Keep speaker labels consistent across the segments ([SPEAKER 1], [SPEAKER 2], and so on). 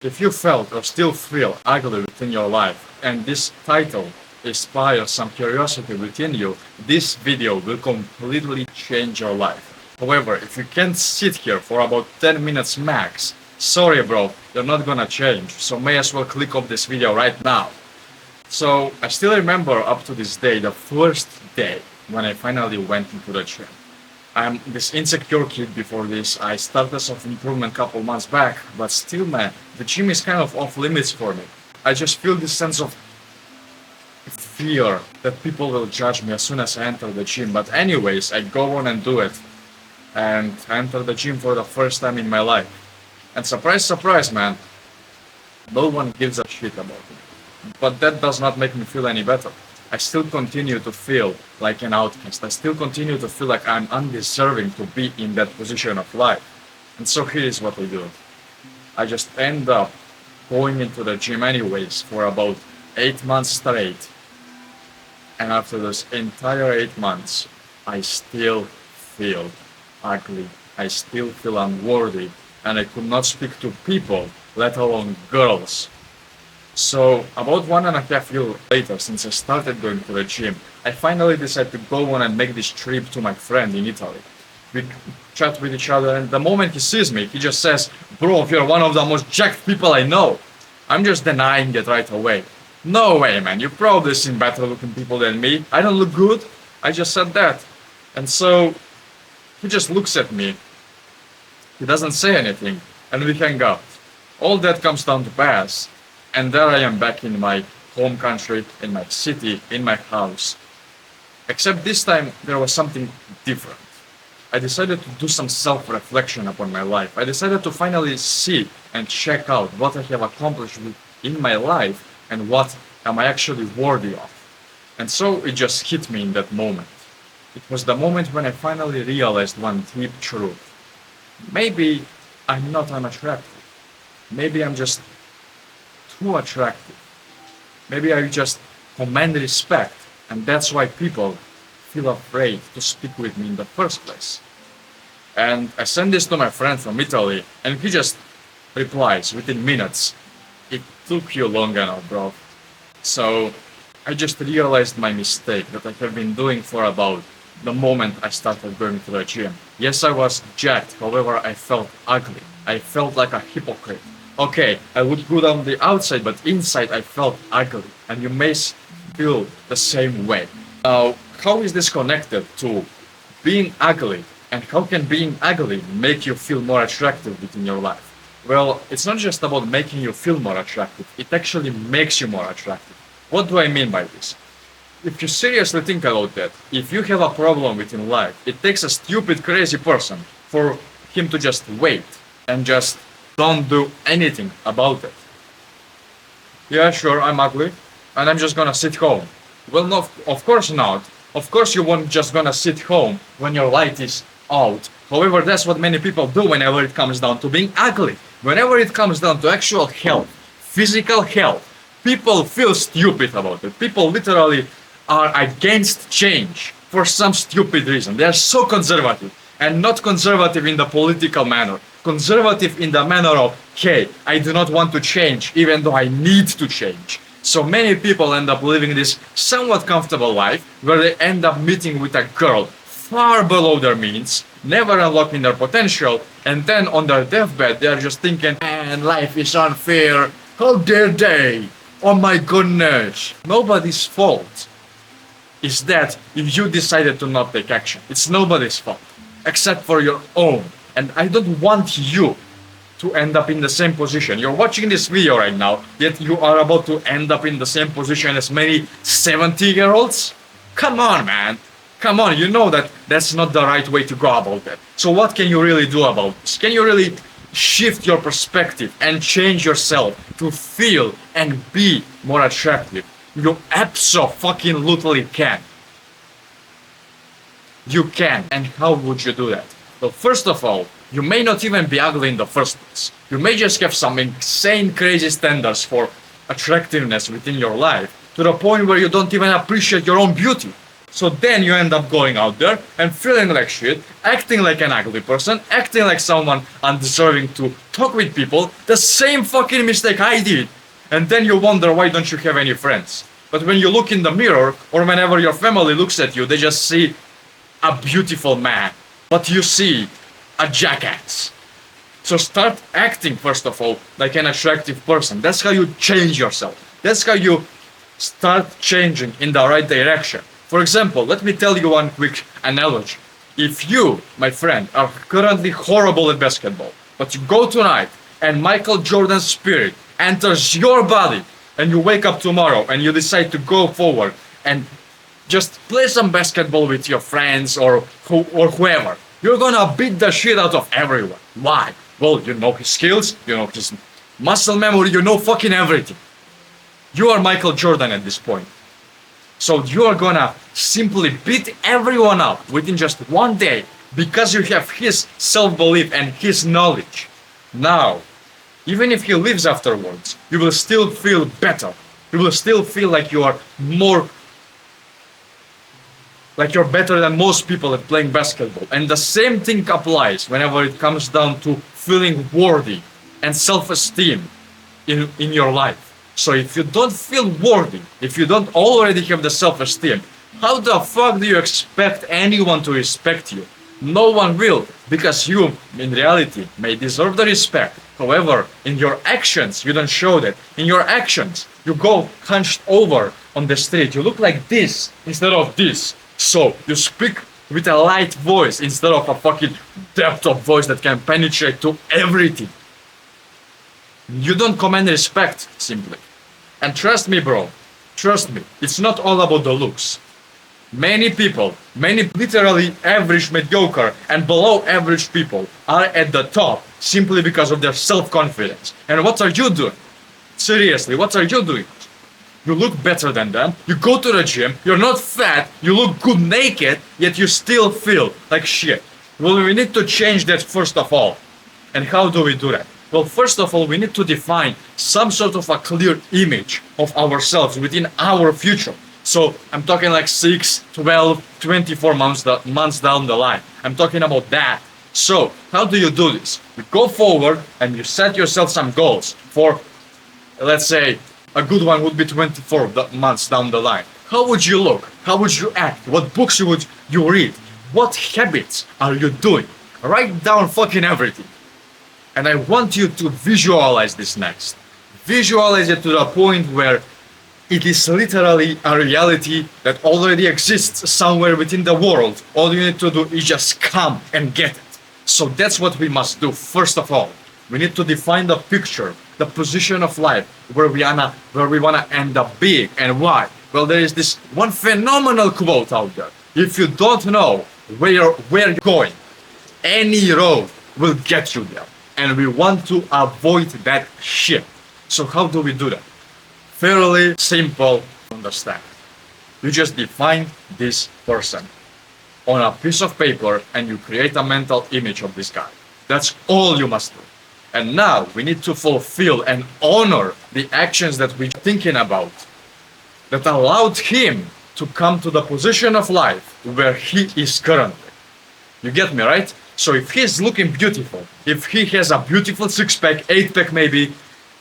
[SPEAKER 1] If you felt or still feel ugly within your life and this title inspires some curiosity within you, this video will completely change your life. However, if you can't sit here for about 10 minutes max, sorry bro, you're not gonna change, so may as well click off this video right now. So I still remember up to this day, the first day when I finally went into the gym. I'm this insecure kid before this. I started some improvement couple months back, but still man, the gym is kind of off limits for me. I just feel this sense of fear that people will judge me as soon as I enter the gym. But anyways, I go on and do it. And I enter the gym for the first time in my life. And surprise, surprise man, no one gives a shit about me. But that does not make me feel any better. I still continue to feel like an outcast. I still continue to feel like I'm undeserving to be in that position of life. And so here is what I do. I just end up going into the gym anyways for about 8 months straight. And after those entire 8 months, I still feel ugly. I still feel unworthy. And I could not speak to people, let alone girls. So about 1.5 years later, since I started going to the gym, I finally decided to go on and make this trip to my friend in Italy. We chat with each other, and the moment he sees me, he just says, "Bro, you're one of the most jacked people I know." I'm just denying it right away. "No way, man, you've probably seen better looking people than me. I don't look good." I just said that. And so he just looks at me. He doesn't say anything, and we hang out. All that comes down to pass. And there I am back in my home country, in my city, in my house. Except this time there was something different. I decided to do some self-reflection upon my life. I decided to finally see and check out what I have accomplished in my life and what am I actually worthy of. And so it just hit me in that moment. It was the moment when I finally realized one deep truth. Maybe I'm not unattractive. Maybe I'm just too attractive. Maybe I just command respect, and that's why people feel afraid to speak with me in the first place. And I send this to my friend from Italy, and he just replies within minutes, "It took you long enough, bro." So I just realized my mistake that I have been doing for about the moment I started going to the gym. Yes, I was jacked, however, I felt ugly. I felt like a hypocrite. Okay, I looked good on the outside, but inside I felt ugly, and you may feel the same way. Now, how is this connected to being ugly, and how can being ugly make you feel more attractive within your life? Well, it's not just about making you feel more attractive, it actually makes you more attractive. What do I mean by this? If you seriously think about that, if you have a problem within life, it takes a stupid, crazy person for him to just wait and just don't do anything about it. Yeah, sure, I'm ugly, and I'm just gonna sit home. Well, no, of course not. Of course you won't just gonna sit home when your light is out. However, that's what many people do whenever it comes down to being ugly. Whenever it comes down to actual health, physical health, people feel stupid about it. People literally are against change for some stupid reason. They are so conservative, and not conservative in the political manner. Conservative in the manner of, hey, I do not want to change even though I need to change. So many people end up living this somewhat comfortable life where they end up meeting with a girl far below their means, never unlocking their potential, and then on their deathbed they are just thinking, man, life is unfair, how dare they? Oh my goodness. Nobody's fault is that you decided to not take action. It's nobody's fault except for your own. And I don't want you to end up in the same position. You're watching this video right now, yet you are about to end up in the same position as many 70-year-olds? Come on, man. Come on, you know that that's not the right way to go about it. So what can you really do about this? Can you really shift your perspective and change yourself to feel and be more attractive? You abso-fucking-lutely can. You can. And how would you do that? Well, first of all, you may not even be ugly in the first place. You may just have some insane, crazy standards for attractiveness within your life, to the point where you don't even appreciate your own beauty. So then you end up going out there and feeling like shit, acting like an ugly person, acting like someone undeserving to talk with people, the same fucking mistake I did. And then you wonder why don't you have any friends. But when you look in the mirror, or whenever your family looks at you, they just see a beautiful man. But you see a jackass. So start acting, first of all, like an attractive person. That's how you change yourself. That's how you start changing in the right direction. For example, let me tell you one quick analogy. If you, my friend, are currently horrible at basketball, but you go tonight and Michael Jordan's spirit enters your body, and you wake up tomorrow and you decide to go forward and just play some basketball with your friends or whoever, you're gonna beat the shit out of everyone. Why? Well, you know his skills, you know his muscle memory, you know fucking everything. You are Michael Jordan at this point. So you are gonna simply beat everyone up within just one day because you have his self-belief and his knowledge. Now, even if he leaves afterwards, you will still feel better. You will still feel like you are like you're better than most people at playing basketball. And the same thing applies whenever it comes down to feeling worthy and self-esteem in your life. So if you don't feel worthy, if you don't already have the self-esteem, how the fuck do you expect anyone to respect you? No one will, because you, in reality, may deserve the respect. However, in your actions, you don't show that. In your actions, you go hunched over on the street. You look like this instead of this. So you speak with a light voice instead of a fucking depth of voice that can penetrate to everything. You don't command respect, simply. And trust me, bro, trust me, it's not all about the looks. Many people, many literally average, mediocre, and below average people are at the top simply because of their self-confidence. And what are you doing? Seriously, what are you doing? You look better than them, you go to the gym, you're not fat, you look good naked, yet you still feel like shit. Well, we need to change that first of all. And how do we do that? Well, first of all, we need to define some sort of a clear image of ourselves within our future. So I'm talking like 6, 12, 24 months down the line. I'm talking about that. So how do you do this? You go forward and you set yourself some goals for, let's say, a good one would be 24 months down the line. How would you look? How would you act? What books would you read? What habits are you doing? Write down fucking everything. And I want you to visualize this next. Visualize it to the point where it is literally a reality that already exists somewhere within the world. All you need to do is just come and get it. So that's what we must do first of all. We need to define the picture, the position of life where we wanna end up being, and why. Well, there is this one phenomenal quote out there. If you don't know where you're going, any road will get you there. And we want to avoid that shit. So how do we do that? Fairly simple to understand. You just define this person on a piece of paper and you create a mental image of this guy. That's all you must do. And now we need to fulfill and honor the actions that we're thinking about that allowed him to come to the position of life where he is currently. You get me, right? So if he's looking beautiful, if he has a beautiful six-pack, eight-pack maybe,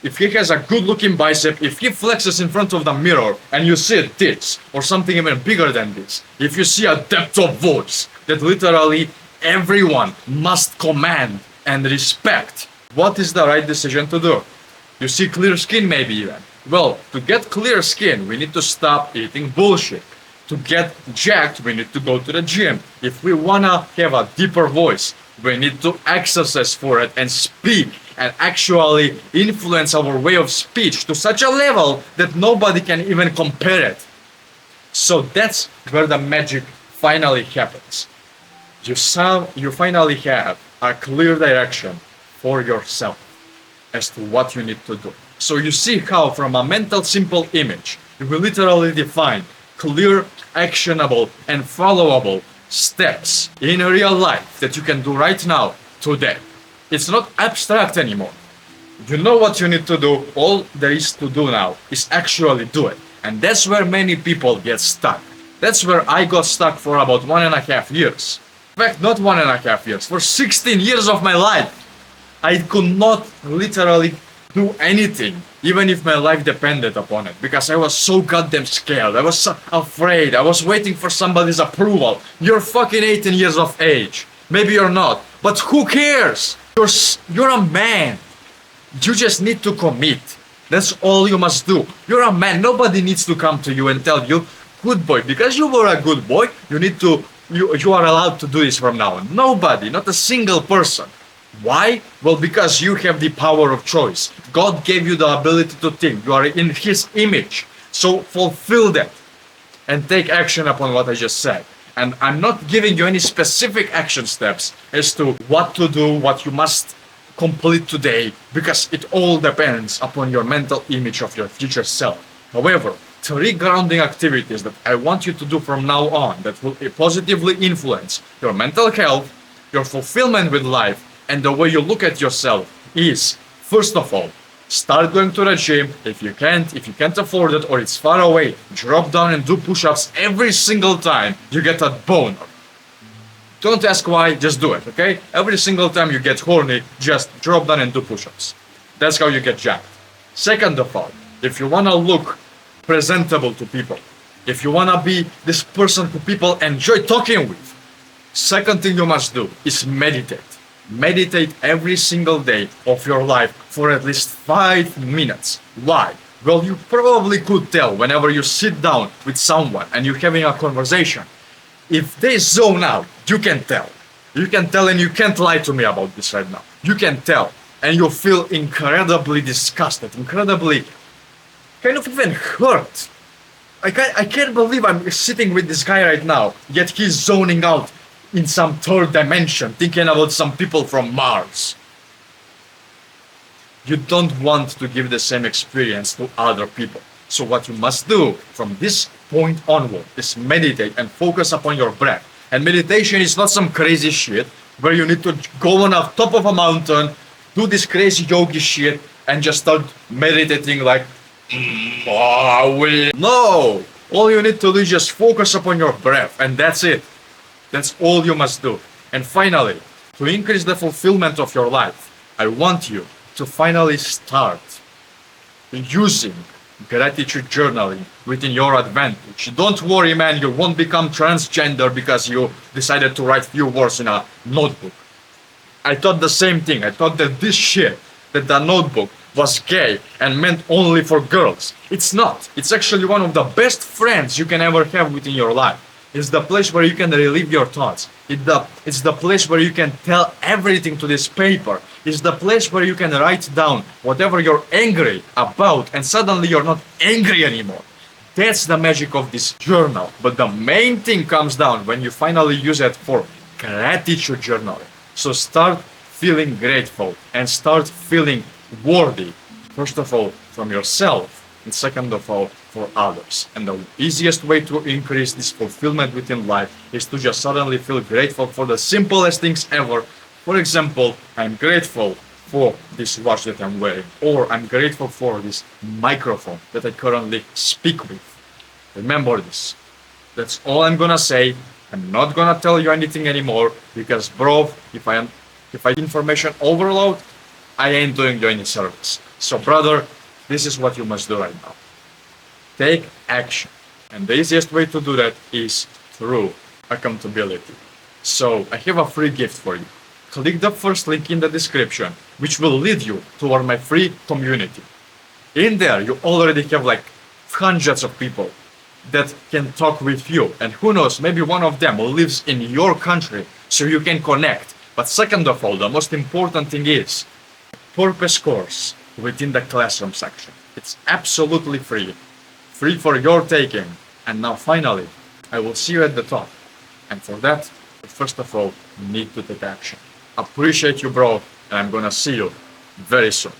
[SPEAKER 1] if he has a good-looking bicep, if he flexes in front of the mirror and you see this, or something even bigger than this, if you see a depth of voice that literally everyone must command and respect, what is the right decision to do? You see clear skin maybe even. Well, to get clear skin, we need to stop eating bullshit. To get jacked, we need to go to the gym. If we wanna have a deeper voice, we need to exercise for it and speak and actually influence our way of speech to such a level that nobody can even compare it. So that's where the magic finally happens. You finally have a clear direction for yourself as to what you need to do. So you see how from a mental simple image, you will literally define clear, actionable, and followable steps in real life that you can do right now, today. It's not abstract anymore. You know what you need to do. All there is to do now is actually do it. And that's where many people get stuck. That's where I got stuck for about 1.5 years. In fact, not 1.5 years, for 16 years of my life. I could not literally do anything, even if my life depended upon it, because I was so goddamn scared. I was so afraid. I was waiting for somebody's approval. You're fucking 18 years of age. Maybe you're not, but who cares? You're a man. You just need to commit. That's all you must do. You're a man. Nobody needs to come to you and tell you, good boy, because you were a good boy, you are allowed to do this from now on. Nobody, not a single person. Why? Well, because you have the power of choice. God gave you the ability to think. You are in His image. So fulfill that and take action upon what I just said. And I'm not giving you any specific action steps as to what to do, what you must complete today, because it all depends upon your mental image of your future self. However, 3 grounding activities that I want you to do from now on that will positively influence your mental health, your fulfillment with life, and the way you look at yourself is, first of all, start going to the gym. If you can't afford it or it's far away, drop down and do push-ups every single time you get a boner. Don't ask why, just do it, okay? Every single time you get horny, just drop down and do push-ups. That's how you get jacked. Second of all, if you wanna look presentable to people, if you wanna be this person who people enjoy talking with, second thing you must do is meditate. Meditate every single day of your life for at least 5 minutes. Why? Well, you probably could tell whenever you sit down with someone and you're having a conversation. If they zone out, you can tell. You can tell, and you can't lie to me about this right now. You can tell, and you feel incredibly disgusted, incredibly kind of even hurt. I can't believe I'm sitting with this guy right now, yet he's zoning out in some third dimension, thinking about some people from Mars. You don't want to give the same experience to other people. So what you must do from this point onward is meditate and focus upon your breath. And meditation is not some crazy shit where you need to go on the top of a mountain, do this crazy yogi shit, and just start meditating like, No! All you need to do is just focus upon your breath, and that's it. That's all you must do. And finally, to increase the fulfillment of your life, I want you to finally start using gratitude journaling within your advantage. Don't worry, man, you won't become transgender because you decided to write few words in a notebook. I thought the same thing. I thought that this shit, that the notebook was gay and meant only for girls. It's not. It's actually one of the best friends you can ever have within your life. It's the place where you can relieve your thoughts. It's the place where you can tell everything to this paper. It's the place where you can write down whatever you're angry about, and suddenly you're not angry anymore. That's the magic of this journal. But the main thing comes down when you finally use it for gratitude journaling. So start feeling grateful and start feeling worthy. First of all, from yourself, and second of all, for others. And the easiest way to increase this fulfillment within life is to just suddenly feel grateful for the simplest things ever. For example, I'm grateful for this watch that I'm wearing, or I'm grateful for this microphone that I currently speak with. Remember this. That's all I'm gonna say. I'm not gonna tell you anything anymore, because bro, if I information overload, I ain't doing you any service. So brother, this is what you must do right now. Take action. And the easiest way to do that is through accountability. So I have a free gift for you. Click the first link in the description, which will lead you toward my free community. In there, you already have like hundreds of people that can talk with you. And who knows, maybe one of them lives in your country, so you can connect. But second of all, the most important thing is purpose course within the classroom section. It's absolutely free. Free for your taking. And now finally, I will see you at the top. And for that, first of all, you need to take action. Appreciate you, bro, and I'm gonna see you very soon.